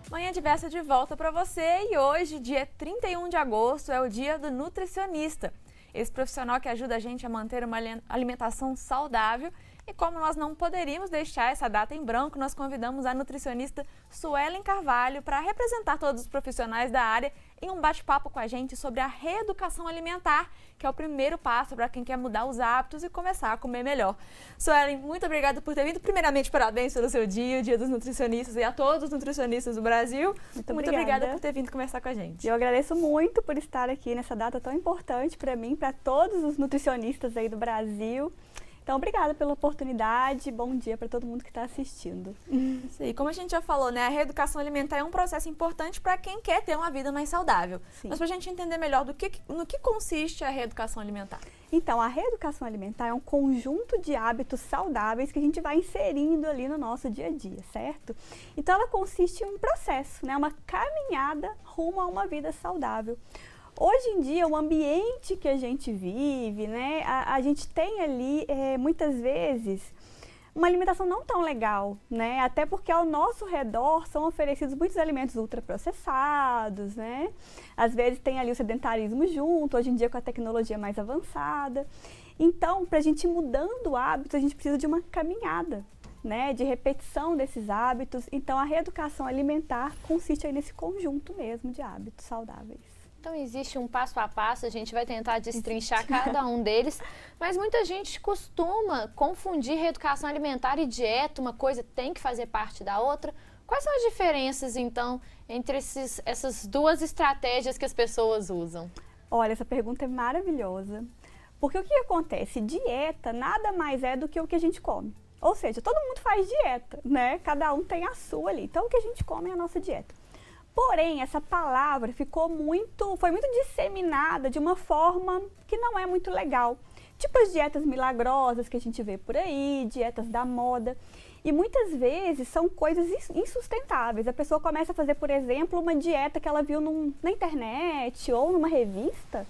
Manhã Diversa de volta para você e hoje, dia 31 de agosto, é o dia do nutricionista. Esse profissional que ajuda a gente a manter uma alimentação saudável. E como nós não poderíamos deixar essa data em branco, nós convidamos a nutricionista Suelen Carvalho para representar todos os profissionais da área em um bate-papo com a gente sobre a reeducação alimentar, que é o primeiro passo para quem quer mudar os hábitos e começar a comer melhor. Suelen, muito obrigada por ter vindo. Primeiramente, parabéns pelo seu dia, o Dia dos Nutricionistas, e a todos os nutricionistas do Brasil. Muito obrigada por ter vindo conversar com a gente. Eu agradeço muito por estar aqui nessa data tão importante para mim, para todos os nutricionistas aí do Brasil. Então, obrigada pela oportunidade, bom dia para todo mundo que está assistindo. Sim, como a gente já falou, né, a reeducação alimentar é um processo importante para quem quer ter uma vida mais saudável. Sim. Mas para a gente entender melhor no que consiste a reeducação alimentar. Então, a reeducação alimentar é um conjunto de hábitos saudáveis que a gente vai inserindo ali no nosso dia a dia, certo? Então, ela consiste em um processo, né, uma caminhada rumo a uma vida saudável. Hoje em dia, o ambiente que a gente vive, né, a gente tem ali, muitas vezes, uma alimentação não tão legal, né, até porque ao nosso redor são oferecidos muitos alimentos ultraprocessados, né, às vezes tem ali o sedentarismo junto, hoje em dia com a tecnologia mais avançada. Então, para a gente ir mudando hábitos, a gente precisa de uma caminhada, né, de repetição desses hábitos. Então, a reeducação alimentar consiste aí nesse conjunto mesmo de hábitos saudáveis. Então, existe um passo a passo, a gente vai tentar destrinchar cada um deles, mas muita gente costuma confundir reeducação alimentar e dieta, uma coisa tem que fazer parte da outra. Quais são as diferenças, então, entre essas duas estratégias que as pessoas usam? Olha, essa pergunta é maravilhosa, porque o que acontece? Dieta nada mais é do que o que a gente come. Ou seja, todo mundo faz dieta, né? Cada um tem a sua ali. Então, o que a gente come é a nossa dieta. Porém, essa palavra foi muito disseminada de uma forma que não é muito legal. Tipo as dietas milagrosas que a gente vê por aí, dietas da moda. E muitas vezes são coisas insustentáveis. A pessoa começa a fazer, por exemplo, uma dieta que ela viu na internet ou numa revista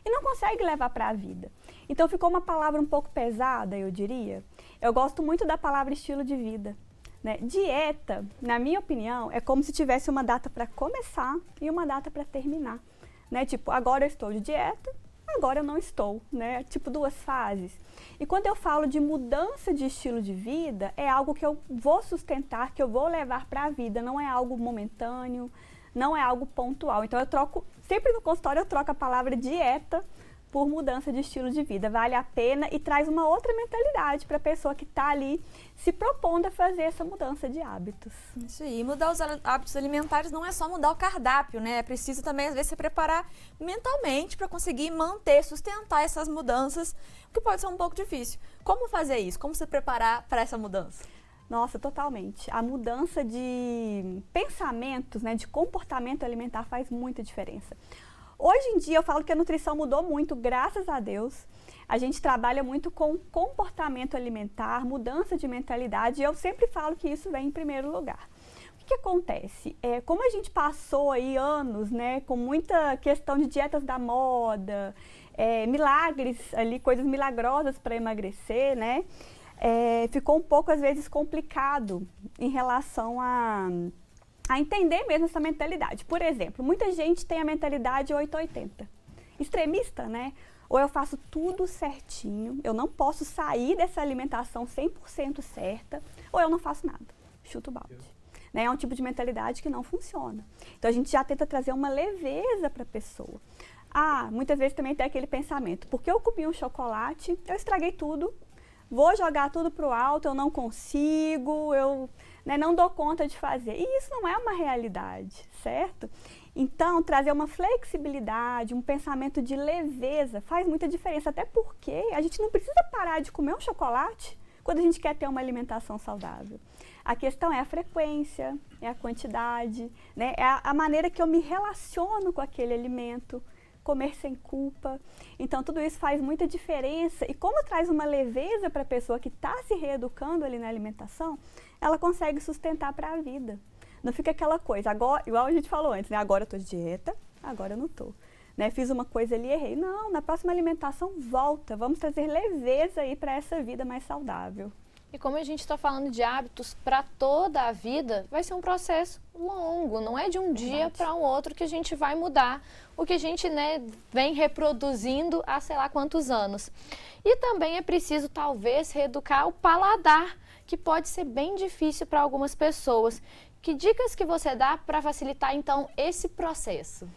e não consegue levar para a vida. Então ficou uma palavra um pouco pesada, eu diria. Eu gosto muito da palavra estilo de vida. Né? Dieta, na minha opinião, é como se tivesse uma data para começar e uma data para terminar. Né? Tipo, agora eu estou de dieta, agora eu não estou. Né? Tipo, duas fases. E quando eu falo de mudança de estilo de vida, é algo que eu vou sustentar, que eu vou levar para a vida. Não é algo momentâneo, não é algo pontual. Então, sempre no consultório eu troco a palavra dieta por mudança de estilo de vida. Vale a pena e traz uma outra mentalidade para a pessoa que está ali se propondo a fazer essa mudança de hábitos. Isso aí. Mudar os hábitos alimentares não é só mudar o cardápio, né? É preciso também, às vezes, se preparar mentalmente para conseguir manter, sustentar essas mudanças, o que pode ser um pouco difícil. Como fazer isso? Como se preparar para essa mudança? Nossa, totalmente. A mudança de pensamentos, né, de comportamento alimentar faz muita diferença. Hoje em dia eu falo que a nutrição mudou muito, graças a Deus. A gente trabalha muito com comportamento alimentar, mudança de mentalidade, e eu sempre falo que isso vem em primeiro lugar. O que acontece? Como a gente passou aí anos, né, com muita questão de dietas da moda, milagres ali, coisas milagrosas para emagrecer, né, ficou um pouco às vezes complicado em relação a entender mesmo essa mentalidade. Por exemplo, muita gente tem a mentalidade 880, extremista, né? Ou eu faço tudo certinho, eu não posso sair dessa alimentação 100% certa, ou eu não faço nada, chuto o balde. Né? É um tipo de mentalidade que não funciona. Então a gente já tenta trazer uma leveza para a pessoa. Muitas vezes também tem aquele pensamento, porque eu comi um chocolate, eu estraguei tudo, vou jogar tudo para o alto, eu não consigo, não dou conta de fazer. E isso não é uma realidade, certo? Então, trazer uma flexibilidade, um pensamento de leveza faz muita diferença, até porque a gente não precisa parar de comer um chocolate quando a gente quer ter uma alimentação saudável. A questão é a frequência, é a quantidade, né? É a maneira que eu me relaciono com aquele alimento, comer sem culpa. Então, tudo isso faz muita diferença. E como traz uma leveza para a pessoa que está se reeducando ali na alimentação, ela consegue sustentar para a vida. Não fica aquela coisa, agora, igual a gente falou antes, né? Agora eu estou de dieta, agora eu não estou. Né? Fiz uma coisa ali e errei. Não, na próxima alimentação volta. Vamos trazer leveza aí para essa vida mais saudável. E como a gente está falando de hábitos para toda a vida, vai ser um processo longo, não é de um dia para o outro que a gente vai mudar o que a gente, né, vem reproduzindo há sei lá quantos anos. E também é preciso, talvez, reeducar o paladar, que pode ser bem difícil para algumas pessoas. Que dicas que você dá para facilitar, então, esse processo?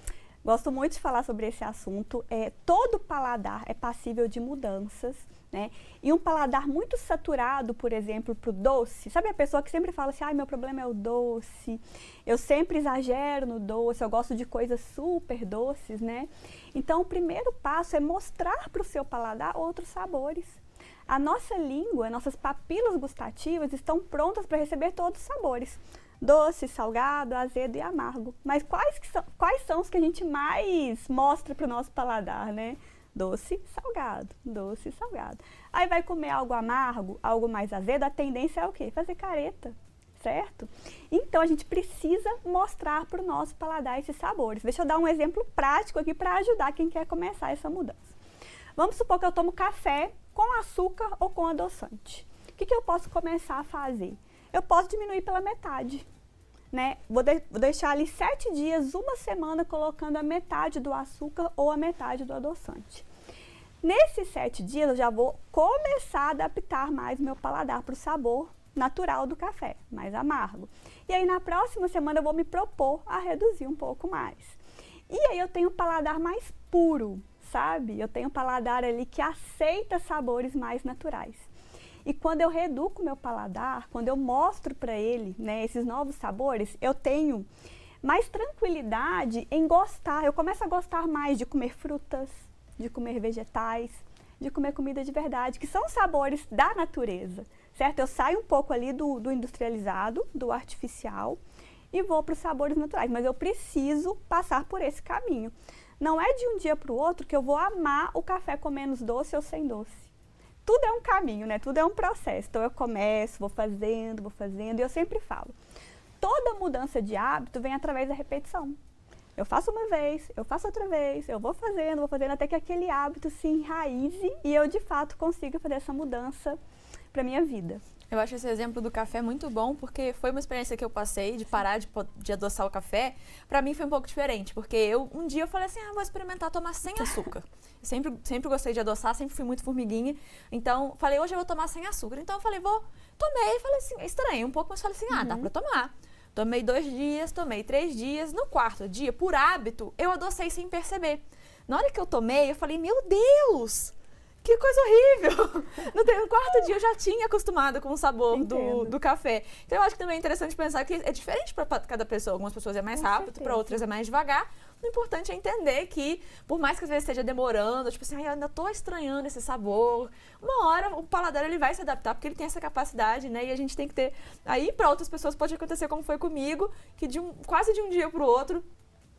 Gosto muito de falar sobre esse assunto. Todo paladar é passível de mudanças, né? E um paladar muito saturado, por exemplo, para o doce. Sabe a pessoa que sempre fala assim, ai, meu problema é o doce, eu sempre exagero no doce, eu gosto de coisas super doces, né? Então, o primeiro passo é mostrar para o seu paladar outros sabores. A nossa língua, nossas papilas gustativas estão prontas para receber todos os sabores. Doce, salgado, azedo e amargo. Mas quais são os que a gente mais mostra para o nosso paladar, né? Doce, salgado, doce, salgado. Aí vai comer algo amargo, algo mais azedo, a tendência é o quê? Fazer careta, certo? Então, a gente precisa mostrar para o nosso paladar esses sabores. Deixa eu dar um exemplo prático aqui para ajudar quem quer começar essa mudança. Vamos supor que eu tomo café com açúcar ou com adoçante. O que eu posso começar a fazer? Eu posso diminuir pela metade, né? Vou deixar ali 7 dias, uma semana, colocando a metade do açúcar ou a metade do adoçante. Nesses 7 dias, eu já vou começar a adaptar mais meu paladar para o sabor natural do café, mais amargo. E aí, na próxima semana, eu vou me propor a reduzir um pouco mais. E aí, eu tenho um paladar mais puro, sabe? Eu tenho um paladar ali que aceita sabores mais naturais. E quando eu reeduco meu paladar, quando eu mostro para ele, né, esses novos sabores, eu tenho mais tranquilidade em gostar. Eu começo a gostar mais de comer frutas, de comer vegetais, de comer comida de verdade, que são sabores da natureza, certo? Eu saio um pouco ali do industrializado, do artificial, e vou para os sabores naturais. Mas eu preciso passar por esse caminho. Não é de um dia para o outro que eu vou amar o café com menos doce ou sem doce. Tudo é um caminho, né? Tudo é um processo. Então, eu começo, vou fazendo, e eu sempre falo, toda mudança de hábito vem através da repetição. Eu faço uma vez, eu faço outra vez, eu vou fazendo, até que aquele hábito se enraize e eu, de fato, consiga fazer essa mudança para minha vida. Eu acho esse exemplo do café muito bom, porque foi uma experiência que eu passei de parar de adoçar o café. Pra mim foi um pouco diferente, porque um dia eu falei assim, vou experimentar tomar sem açúcar. Sempre gostei de adoçar, sempre fui muito formiguinha. Então, falei, hoje eu vou tomar sem açúcar. Então, eu falei, tomei, falei assim, estranhei um pouco, mas falei assim, dá pra tomar. Tomei 2 dias, tomei 3 dias. No 4º dia, por hábito, eu adocei sem perceber. Na hora que eu tomei, eu falei, meu Deus! Que coisa horrível! No 4º dia eu já tinha acostumado com o sabor do café. Então eu acho que também é interessante pensar que é diferente para cada pessoa. Algumas pessoas é mais rápido, para outras é mais devagar. O importante é entender que, por mais que às vezes esteja demorando, tipo assim, eu ainda tô estranhando esse sabor, uma hora o paladar ele vai se adaptar, porque ele tem essa capacidade, né? E a gente tem que ter... Aí, para outras pessoas pode acontecer como foi comigo, que quase de um dia para o outro,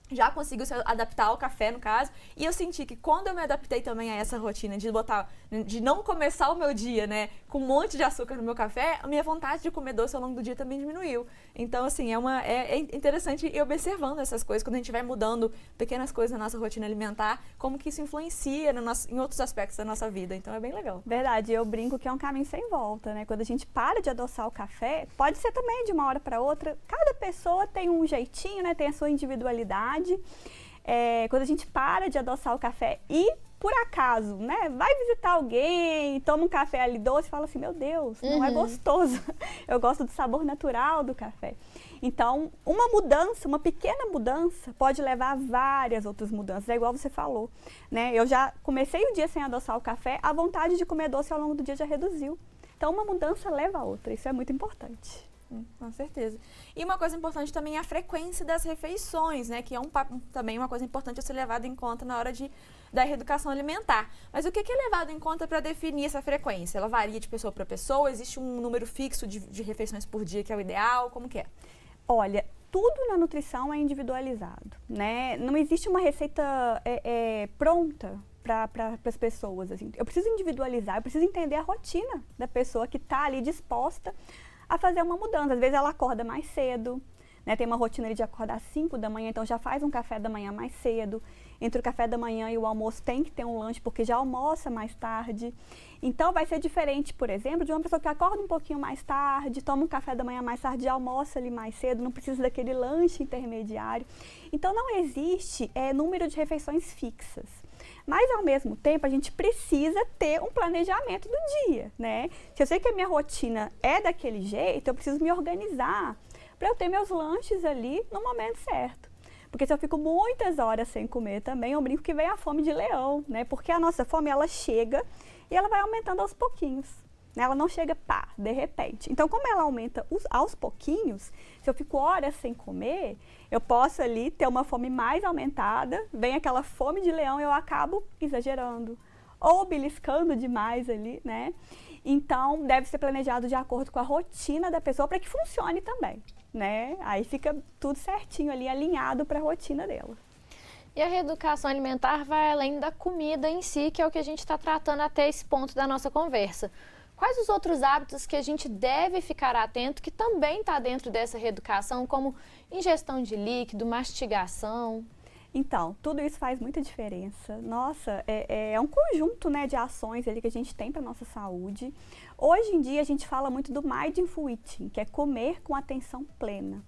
já conseguiu se adaptar ao café, no caso, e eu senti que quando eu me adaptei também a essa rotina de não começar o meu dia, né, com um monte de açúcar no meu café, a minha vontade de comer doce ao longo do dia também diminuiu. Então, assim, é interessante ir observando essas coisas, quando a gente vai mudando pequenas coisas na nossa rotina alimentar, como que isso influencia em outros aspectos da nossa vida. Então, é bem legal. Verdade, eu brinco que é um caminho sem volta, né? Quando a gente para de adoçar o café, pode ser também de uma hora para outra, cada pessoa tem um jeitinho, né, tem a sua individualidade. Quando a gente para de adoçar o café e, por acaso, né, vai visitar alguém, toma um café ali doce e fala assim, meu Deus, não é gostoso. Eu gosto do sabor natural do café. Então, uma pequena mudança pode levar a várias outras mudanças, é igual você falou, né? Eu já comecei o dia sem adoçar o café, a vontade de comer doce ao longo do dia já reduziu. Então, uma mudança leva a outra, isso é muito importante. Com certeza. E uma coisa importante também é a frequência das refeições, né? Que é também uma coisa importante a ser levada em conta na hora da reeducação alimentar. Mas o que é levado em conta para definir essa frequência? Ela varia de pessoa para pessoa? Existe um número fixo de refeições por dia que é o ideal? Como que é? Olha, tudo na nutrição é individualizado, né? Não existe uma receita pronta para as pessoas. Assim. Eu preciso individualizar, eu preciso entender a rotina da pessoa que está ali disposta a fazer uma mudança. Às vezes ela acorda mais cedo, né? Tem uma rotina ali de acordar às 5 da manhã, então já faz um café da manhã mais cedo. Entre o café da manhã e o almoço tem que ter um lanche, porque já almoça mais tarde. Então vai ser diferente, por exemplo, de uma pessoa que acorda um pouquinho mais tarde, toma um café da manhã mais tarde e almoça ali mais cedo, não precisa daquele lanche intermediário. Então não existe número de refeições fixas. Mas, ao mesmo tempo, a gente precisa ter um planejamento do dia, né? Se eu sei que a minha rotina é daquele jeito, eu preciso me organizar para eu ter meus lanches ali no momento certo. Porque se eu fico muitas horas sem comer também, eu brinco que vem a fome de leão, né? Porque a nossa fome, ela chega e ela vai aumentando aos pouquinhos. Né? Ela não chega, pá, de repente. Então, como ela aumenta aos pouquinhos, se eu fico horas sem comer, eu posso ali ter uma fome mais aumentada, vem aquela fome de leão e eu acabo exagerando. Ou beliscando demais ali, né? Então, deve ser planejado de acordo com a rotina da pessoa para que funcione também, né? Aí fica tudo certinho ali, alinhado para a rotina dela. E a reeducação alimentar vai além da comida em si, que é o que a gente está tratando até esse ponto da nossa conversa. Quais os outros hábitos que a gente deve ficar atento, que também está dentro dessa reeducação, como ingestão de líquido, mastigação? Então, tudo isso faz muita diferença. Nossa, é um conjunto, né, de ações ali que a gente tem para a nossa saúde. Hoje em dia, a gente fala muito do Mindful Eating, que é comer com atenção plena.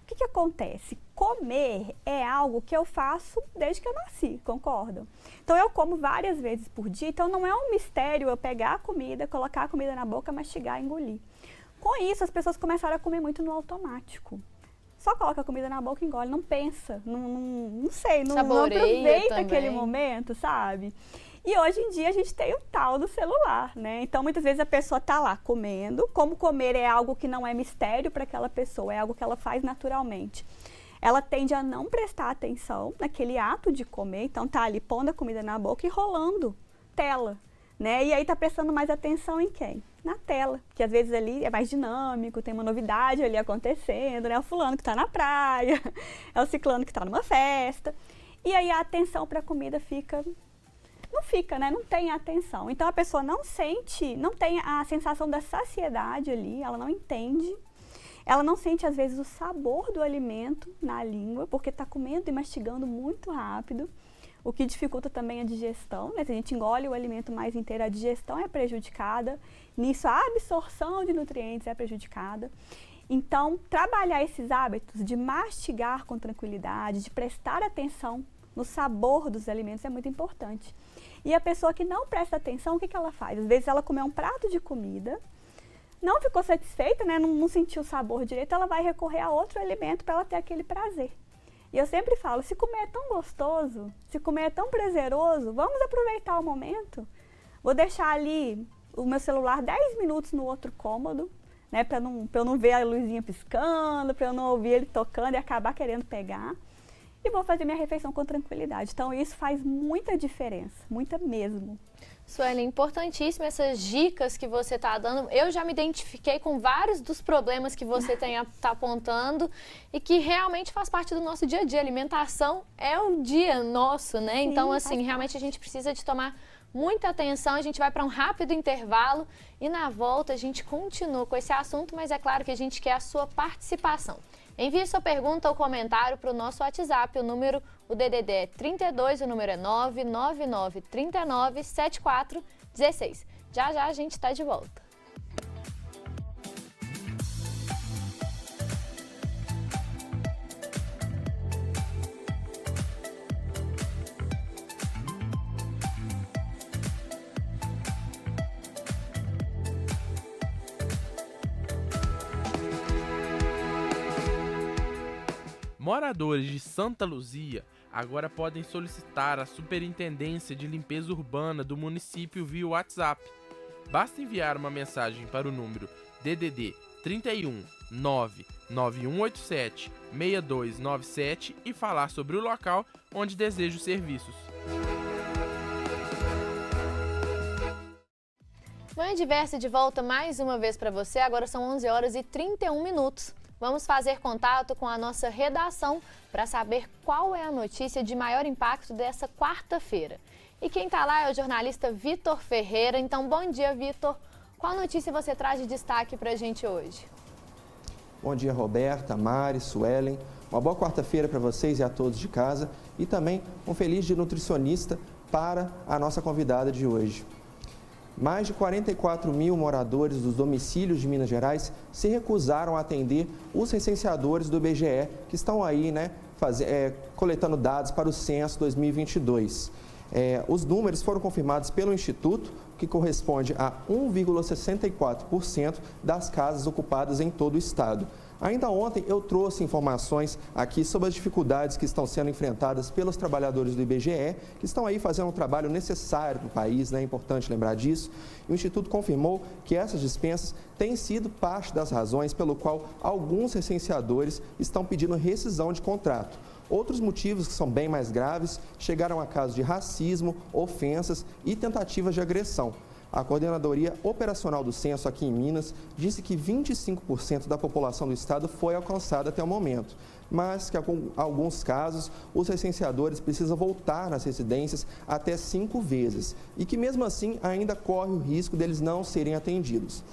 O que acontece? Comer é algo que eu faço desde que eu nasci, concordam? Então, eu como várias vezes por dia, então não é um mistério eu pegar a comida, colocar a comida na boca, mastigar e engolir. Com isso, as pessoas começaram a comer muito no automático. Só coloca a comida na boca e engole, não pensa, não sei, não aproveita também aquele momento, sabe? E hoje em dia a gente tem o tal do celular, né? Então, muitas vezes a pessoa tá lá comendo, como comer é algo que não é mistério para aquela pessoa, é algo que ela faz naturalmente. Ela tende a não prestar atenção naquele ato de comer, então tá ali pondo a comida na boca e rolando tela, né? E aí tá prestando mais atenção em quem? Na tela, que às vezes ali é mais dinâmico, tem uma novidade ali acontecendo, né? É o fulano que tá na praia, é o ciclano que tá numa festa. E aí a atenção para a comida não fica, né? Não tem atenção. Então a pessoa não tem a sensação da saciedade ali, ela não entende. Ela não sente, às vezes, o sabor do alimento na língua, porque está comendo e mastigando muito rápido, o que dificulta também a digestão, né? Se a gente engole o alimento mais inteiro, a digestão é prejudicada, nisso a absorção de nutrientes é prejudicada. Então, trabalhar esses hábitos de mastigar com tranquilidade, de prestar atenção no sabor dos alimentos é muito importante. E a pessoa que não presta atenção, o que ela faz? Às vezes ela comeu um prato de comida, não ficou satisfeita, né? Não sentiu o sabor direito, ela vai recorrer a outro alimento para ela ter aquele prazer. E eu sempre falo, se comer é tão gostoso, se comer é tão prazeroso, vamos aproveitar o momento. Vou deixar ali o meu celular 10 minutos no outro cômodo, né? Para eu não ver a luzinha piscando, para eu não ouvir ele tocando e acabar querendo pegar. E vou fazer minha refeição com tranquilidade. Então, isso faz muita diferença, muita mesmo. Sueli, importantíssimo essas dicas que você está dando. Eu já me identifiquei com vários dos problemas que você está apontando e que realmente faz parte do nosso dia a dia. Alimentação é um dia nosso, né? Sim, então, assim, realmente a gente precisa de tomar muita atenção. A gente vai para um rápido intervalo e na volta a gente continua com esse assunto, mas é claro que a gente quer a sua participação. Envie sua pergunta ou comentário para o nosso WhatsApp, o DDD é 32, o número é 999397416. Já a gente está de volta. Moradores de Santa Luzia agora podem solicitar a Superintendência de Limpeza Urbana do município via WhatsApp. Basta enviar uma mensagem para o número DDD 31 99187 6297 e falar sobre o local onde deseja os serviços. Manhã Diversa de volta mais uma vez para você. Agora são 11 horas e 31 minutos. Vamos fazer contato com a nossa redação para saber qual é a notícia de maior impacto dessa quarta-feira. E quem está lá é o jornalista Vitor Ferreira. Então, bom dia, Vitor. Qual notícia você traz de destaque para a gente hoje? Bom dia, Roberta, Mari, Suelen. Uma boa quarta-feira para vocês e a todos de casa. E também um feliz dia nutricionista para a nossa convidada de hoje. Mais de 44 mil moradores dos domicílios de Minas Gerais se recusaram a atender os recenseadores do IBGE, que estão aí, coletando dados para o censo 2022. Os números foram confirmados pelo Instituto, que corresponde a 1,64% das casas ocupadas em todo o estado. Ainda ontem eu trouxe informações aqui sobre as dificuldades que estão sendo enfrentadas pelos trabalhadores do IBGE, que estão aí fazendo um trabalho necessário para o país, né? É importante lembrar disso. E o Instituto confirmou que essas dispensas têm sido parte das razões pelo qual alguns recenseadores estão pedindo rescisão de contrato. Outros motivos, que são bem mais graves, chegaram a casos de racismo, ofensas e tentativas de agressão. A Coordenadoria Operacional do Censo aqui em Minas disse que 25% da população do estado foi alcançada até o momento, mas que em alguns casos os recenseadores precisam voltar nas residências até 5 vezes e que mesmo assim ainda corre o risco deles não serem atendidos.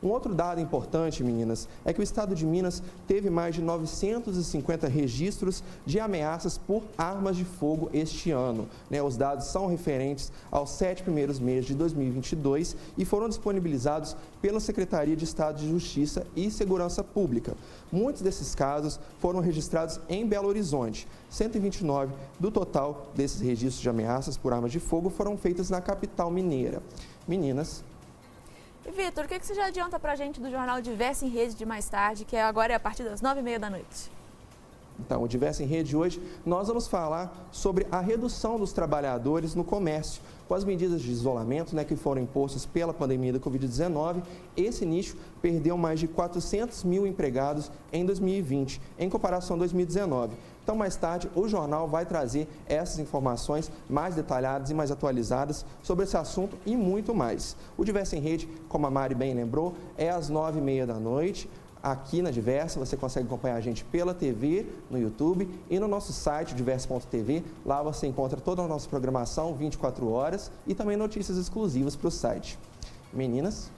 Um outro dado importante, meninas, é que o estado de Minas teve mais de 950 registros de ameaças por armas de fogo este ano. Os dados são referentes aos 7 primeiros meses de 2022 e foram disponibilizados pela Secretaria de Estado de Justiça e Segurança Pública. Muitos desses casos foram registrados em Belo Horizonte. 129 do total desses registros de ameaças por armas de fogo foram feitas na capital mineira. Meninas. E Vitor, o que você já adianta pra gente do Jornal Diverso em Rede de mais tarde, que agora é a partir das 9h30 da noite? Então, o Diverso em Rede hoje, nós vamos falar sobre a redução dos trabalhadores no comércio. Com as medidas de isolamento que foram impostas pela pandemia da Covid-19, esse nicho perdeu mais de 400 mil empregados em 2020, em comparação a 2019. Então, mais tarde, o jornal vai trazer essas informações mais detalhadas e mais atualizadas sobre esse assunto e muito mais. O Diverso em Rede, como a Mari bem lembrou, é às 9h30 da noite. Aqui na Diversa, você consegue acompanhar a gente pela TV, no YouTube e no nosso site, diverso.tv. Lá você encontra toda a nossa programação, 24 horas, e também notícias exclusivas para o site. Meninas?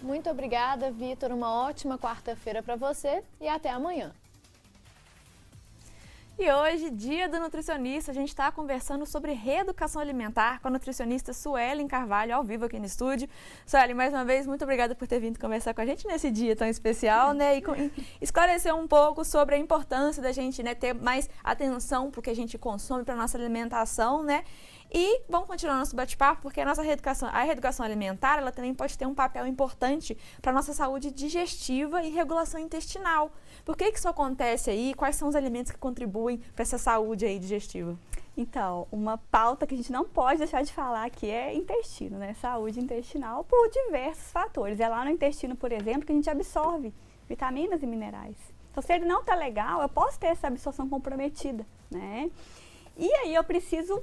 Muito obrigada, Vitor. Uma ótima quarta-feira para você e até amanhã. E hoje, dia do nutricionista, a gente está conversando sobre reeducação alimentar com a nutricionista Suelen Carvalho, ao vivo aqui no estúdio. Suelen, mais uma vez, muito obrigada por ter vindo conversar com a gente nesse dia tão especial, e esclarecer um pouco sobre a importância da gente, ter mais atenção para o que a gente consome, para a nossa alimentação, E vamos continuar nosso bate-papo, porque a reeducação alimentar, ela também pode ter um papel importante para a nossa saúde digestiva e regulação intestinal. Por que isso acontece aí? Quais são os alimentos que contribuem para essa saúde aí digestiva? Então, uma pauta que a gente não pode deixar de falar aqui é intestino, saúde intestinal, por diversos fatores. É lá no intestino, por exemplo, que a gente absorve vitaminas e minerais. Então, se ele não está legal, eu posso ter essa absorção comprometida, E aí eu preciso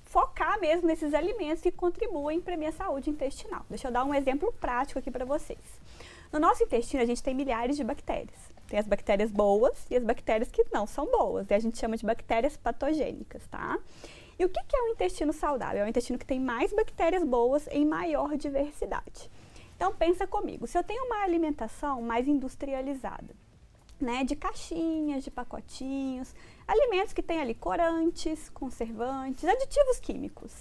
focar mesmo nesses alimentos que contribuem para a minha saúde intestinal. Deixa eu dar um exemplo prático aqui para vocês. No nosso intestino, a gente tem milhares de bactérias. Tem as bactérias boas e as bactérias que não são boas. E a gente chama de bactérias patogênicas, tá? E o que é um intestino saudável? É um intestino que tem mais bactérias boas em maior diversidade. Então, pensa comigo. Se eu tenho uma alimentação mais industrializada, de caixinhas, de pacotinhos, alimentos que têm ali corantes, conservantes, aditivos químicos.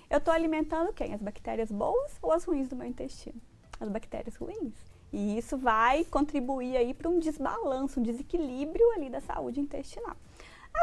Eu estou alimentando quem? As bactérias boas ou as ruins do meu intestino? As bactérias ruins. E isso vai contribuir aí para um desbalanço, um desequilíbrio ali da saúde intestinal.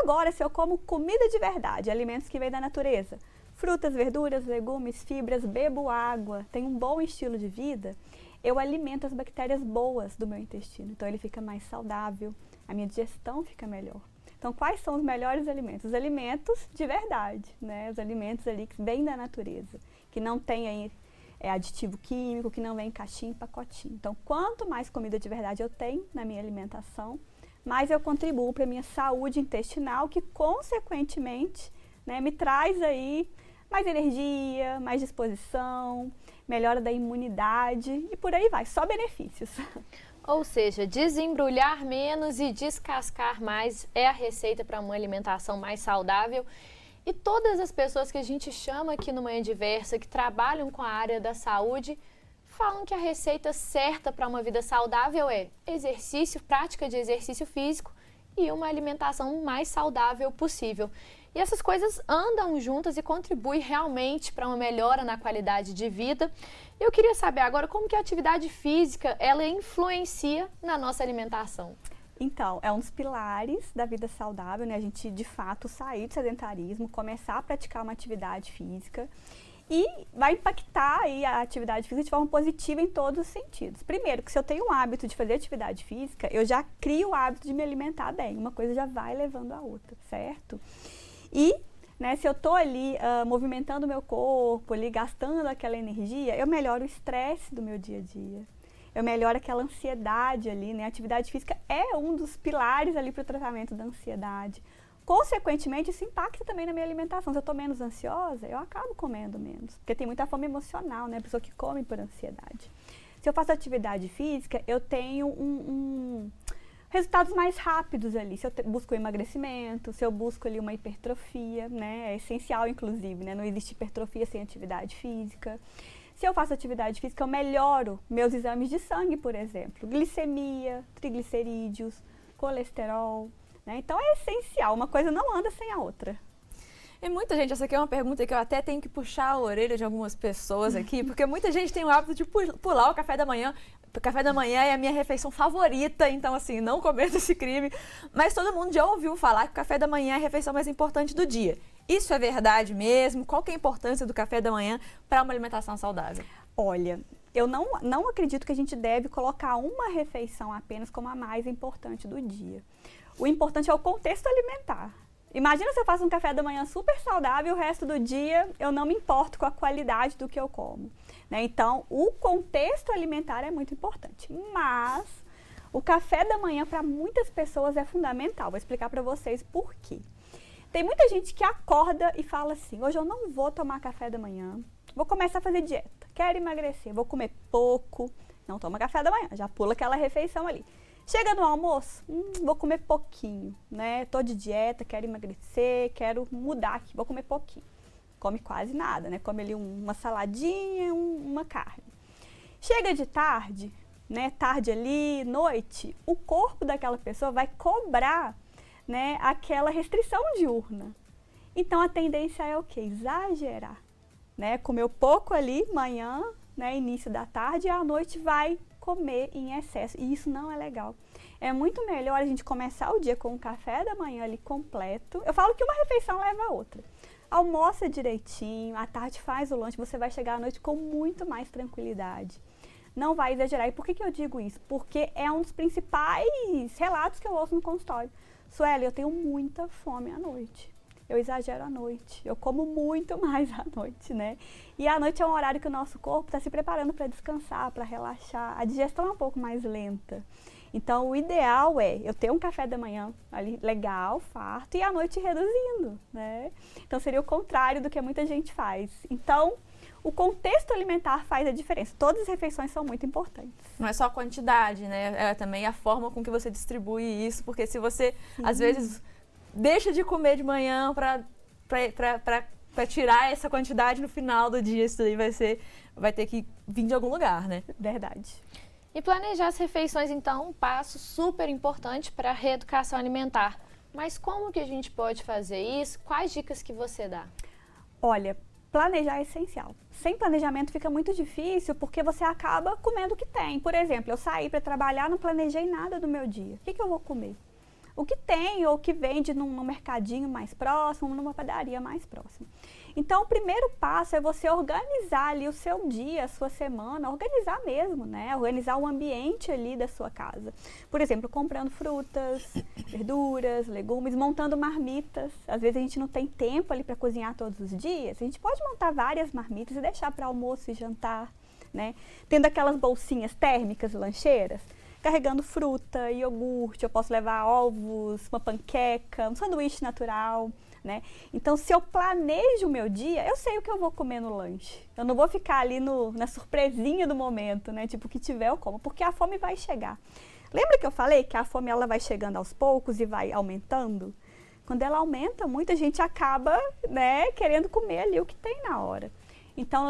Agora, se eu como comida de verdade, alimentos que vêm da natureza, frutas, verduras, legumes, fibras, bebo água, tenho um bom estilo de vida, eu alimento as bactérias boas do meu intestino. Então, ele fica mais saudável, a minha digestão fica melhor. Então, quais são os melhores alimentos? Os alimentos de verdade, Os alimentos ali que vêm da natureza, que não tem aí aditivo químico, que não vem em caixinha e pacotinho. Então, quanto mais comida de verdade eu tenho na minha alimentação, mais eu contribuo para a minha saúde intestinal, que, consequentemente, me traz aí mais energia, mais disposição, melhora da imunidade e por aí vai, só benefícios. Ou seja, desembrulhar menos e descascar mais é a receita para uma alimentação mais saudável. E todas as pessoas que a gente chama aqui no Manhã Diversa, que trabalham com a área da saúde, falam que a receita certa para uma vida saudável é exercício, prática de exercício físico e uma alimentação mais saudável possível. E essas coisas andam juntas e contribuem realmente para uma melhora na qualidade de vida. Eu queria saber agora como que a atividade física ela influencia na nossa alimentação. Então, é um dos pilares da vida saudável, né? A gente, de fato, sair do sedentarismo, começar a praticar uma atividade física e vai impactar aí a atividade física de forma positiva em todos os sentidos. Primeiro, que se eu tenho o hábito de fazer atividade física, eu já crio o hábito de me alimentar bem. Uma coisa já vai levando a outra, certo? E, né, se eu estou ali movimentando o meu corpo, ali gastando aquela energia, eu melhoro o estresse do meu dia a dia. Eu melhoro aquela ansiedade ali, né? A atividade física é um dos pilares ali para o tratamento da ansiedade. Consequentemente, isso impacta também na minha alimentação. Se eu estou menos ansiosa, eu acabo comendo menos. Porque tem muita fome emocional, né? A pessoa que come por ansiedade. Se eu faço atividade física, eu tenho resultados mais rápidos ali. Se eu busco emagrecimento, se eu busco ali uma hipertrofia, né? É essencial, inclusive, né? Não existe hipertrofia sem atividade física. Se eu faço atividade física, eu melhoro meus exames de sangue, por exemplo. Glicemia, triglicerídeos, colesterol, né? Então é essencial, uma coisa não anda sem a outra. E muita gente, essa aqui é uma pergunta que eu até tenho que puxar a orelha de algumas pessoas aqui, porque muita gente tem o hábito de pular o café da manhã. O café da manhã é a minha refeição favorita, então assim, não cometa esse crime. Mas todo mundo já ouviu falar que o café da manhã é a refeição mais importante do dia. Isso é verdade mesmo? Qual que é a importância do café da manhã para uma alimentação saudável? Olha, eu não acredito que a gente deve colocar uma refeição apenas como a mais importante do dia. O importante é o contexto alimentar. Imagina se eu faço um café da manhã super saudável e o resto do dia eu não me importo com a qualidade do que eu como, né? Então, o contexto alimentar é muito importante, mas o café da manhã para muitas pessoas é fundamental. Vou explicar para vocês por quê. Tem muita gente que acorda e fala assim, hoje eu não vou tomar café da manhã, vou começar a fazer dieta, quero emagrecer, vou comer pouco, não toma café da manhã, já pula aquela refeição ali. Chega no almoço, vou comer pouquinho, né? Tô de dieta, quero emagrecer, quero mudar aqui, vou comer pouquinho. Come quase nada, né? Come ali uma saladinha, uma carne. Chega de tarde, né? Tarde ali, noite, o corpo daquela pessoa vai cobrar, né, aquela restrição diurna. Então a tendência é o quê? Exagerar, né? Comeu pouco ali, manhã, né, início da tarde, e à noite vai comer em excesso, e isso não é legal. É muito melhor a gente começar o dia com um café da manhã ali completo. Eu falo que uma refeição leva a outra. Almoça direitinho, à tarde faz o lanche, você vai chegar à noite com muito mais tranquilidade. Não vai exagerar. E por que eu digo isso? Porque é um dos principais relatos que eu ouço no consultório. Sueli, eu tenho muita fome à noite. Eu exagero à noite, eu como muito mais à noite, né? E à noite é um horário que o nosso corpo está se preparando para descansar, para relaxar. A digestão é um pouco mais lenta. Então, o ideal é eu ter um café da manhã ali legal, farto, e à noite reduzindo, né? Então, seria o contrário do que muita gente faz. Então, o contexto alimentar faz a diferença. Todas as refeições são muito importantes. Não é só a quantidade, né? É também a forma com que você distribui isso, porque se você, às vezes, deixa de comer de manhã para tirar essa quantidade no final do dia, isso daí vai ter que vir de algum lugar, né? Verdade. E planejar as refeições, então, um passo super importante para a reeducação alimentar. Mas como que a gente pode fazer isso? Quais dicas que você dá? Olha, planejar é essencial. Sem planejamento fica muito difícil porque você acaba comendo o que tem. Por exemplo, eu saí para trabalhar, não planejei nada do meu dia. O que eu vou comer? O que tem ou o que vende num mercadinho mais próximo, numa padaria mais próxima. Então, o primeiro passo é você organizar ali o seu dia, a sua semana, organizar mesmo, né? Organizar o ambiente ali da sua casa. Por exemplo, comprando frutas, verduras, legumes, montando marmitas. Às vezes a gente não tem tempo ali para cozinhar todos os dias. A gente pode montar várias marmitas e deixar para almoço e jantar, né? Tendo aquelas bolsinhas térmicas, lancheiras, carregando fruta, iogurte, eu posso levar ovos, uma panqueca, um sanduíche natural, né? Então, se eu planejo o meu dia, eu sei o que eu vou comer no lanche. Eu não vou ficar ali na surpresinha do momento, né? Tipo, o que tiver eu como, porque a fome vai chegar. Lembra que eu falei que a fome ela vai chegando aos poucos e vai aumentando? Quando ela aumenta, muita gente acaba, né, querendo comer ali o que tem na hora. Então,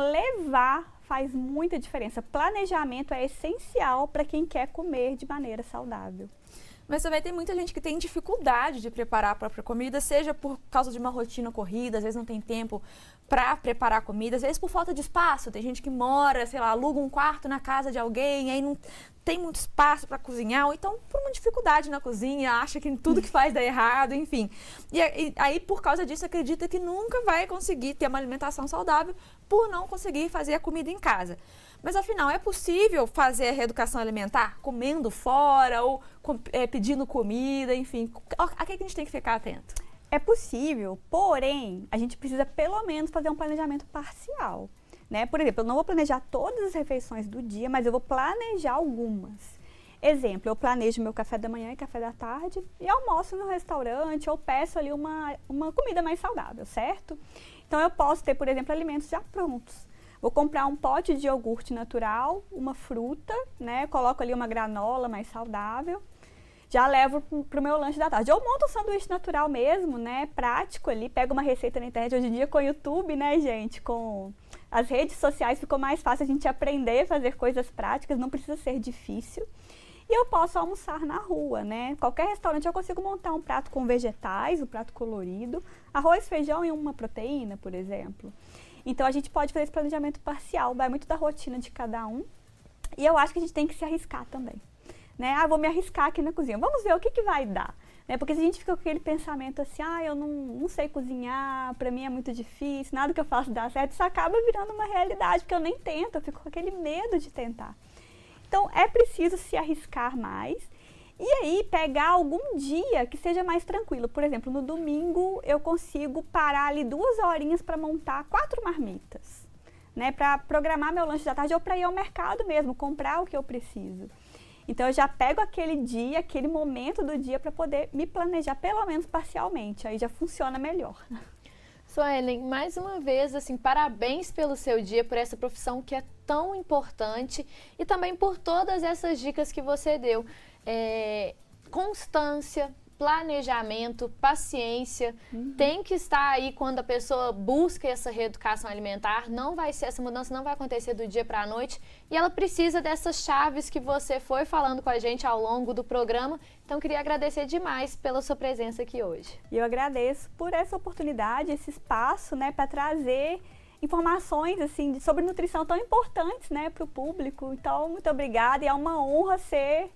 faz muita diferença. Planejamento é essencial para quem quer comer de maneira saudável. Mas também tem muita gente que tem dificuldade de preparar a própria comida, seja por causa de uma rotina corrida, às vezes não tem tempo para preparar a comida, às vezes por falta de espaço. Tem gente que mora, sei lá, aluga um quarto na casa de alguém, aí não tem muito espaço para cozinhar, ou então por uma dificuldade na cozinha, acha que tudo que faz dá errado, enfim. E aí, por causa disso, acredita que nunca vai conseguir ter uma alimentação saudável por não conseguir fazer a comida em casa. Mas afinal, é possível fazer a reeducação alimentar comendo fora ou pedindo comida, enfim? A que a gente tem que ficar atento? É possível, porém, a gente precisa pelo menos fazer um planejamento parcial, né? Por exemplo, eu não vou planejar todas as refeições do dia, mas eu vou planejar algumas. Exemplo, eu planejo meu café da manhã e café da tarde e almoço no restaurante ou peço ali uma comida mais saudável, certo? Então, eu posso ter, por exemplo, alimentos já prontos. Vou comprar um pote de iogurte natural, uma fruta, né? Coloco ali uma granola mais saudável. Já levo para o meu lanche da tarde. Eu monto um sanduíche natural mesmo, né? Prático ali. Pego uma receita na internet. Hoje em dia com o YouTube, né, gente? Com as redes sociais ficou mais fácil a gente aprender a fazer coisas práticas. Não precisa ser difícil. E eu posso almoçar na rua, né? Qualquer restaurante eu consigo montar um prato com vegetais, um prato colorido. Arroz, feijão e uma proteína, por exemplo. Então, a gente pode fazer esse planejamento parcial, vai muito da rotina de cada um. E eu acho que a gente tem que se arriscar também. Né? Vou me arriscar aqui na cozinha. Vamos ver o que vai dar. Né? Porque se a gente fica com aquele pensamento assim, eu não sei cozinhar, pra mim é muito difícil, nada que eu faço dá certo, isso acaba virando uma realidade, porque eu nem tento, eu fico com aquele medo de tentar. Então, é preciso se arriscar mais. E aí, pegar algum dia que seja mais tranquilo. Por exemplo, no domingo, eu consigo parar ali 2 horinhas para montar 4 marmitas, né? Para programar meu lanche da tarde ou para ir ao mercado mesmo, comprar o que eu preciso. Então, eu já pego aquele dia, aquele momento do dia para poder me planejar, pelo menos parcialmente. Aí já funciona melhor. Suelen, mais uma vez, assim, parabéns pelo seu dia, por essa profissão que é tão importante e também por todas essas dicas que você deu. Constância, planejamento, paciência, tem que estar aí quando a pessoa busca essa reeducação alimentar. Essa mudança não vai acontecer do dia para a noite e ela precisa dessas chaves que você foi falando com a gente ao longo do programa. Então, queria agradecer demais pela sua presença aqui hoje. E eu agradeço por essa oportunidade, esse espaço, né, para trazer informações assim sobre nutrição tão importantes, né, para o público. Então, muito obrigada e é uma honra ser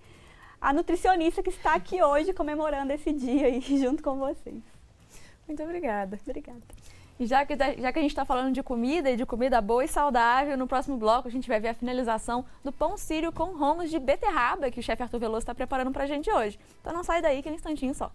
a nutricionista que está aqui hoje comemorando esse dia aí junto com vocês. Muito obrigada. Obrigada. E já que a gente está falando de comida e de comida boa e saudável, no próximo bloco a gente vai ver a finalização do pão sírio com romos de beterraba que o chefe Arthur Veloso está preparando para a gente hoje. Então não sai daí que é um instantinho só.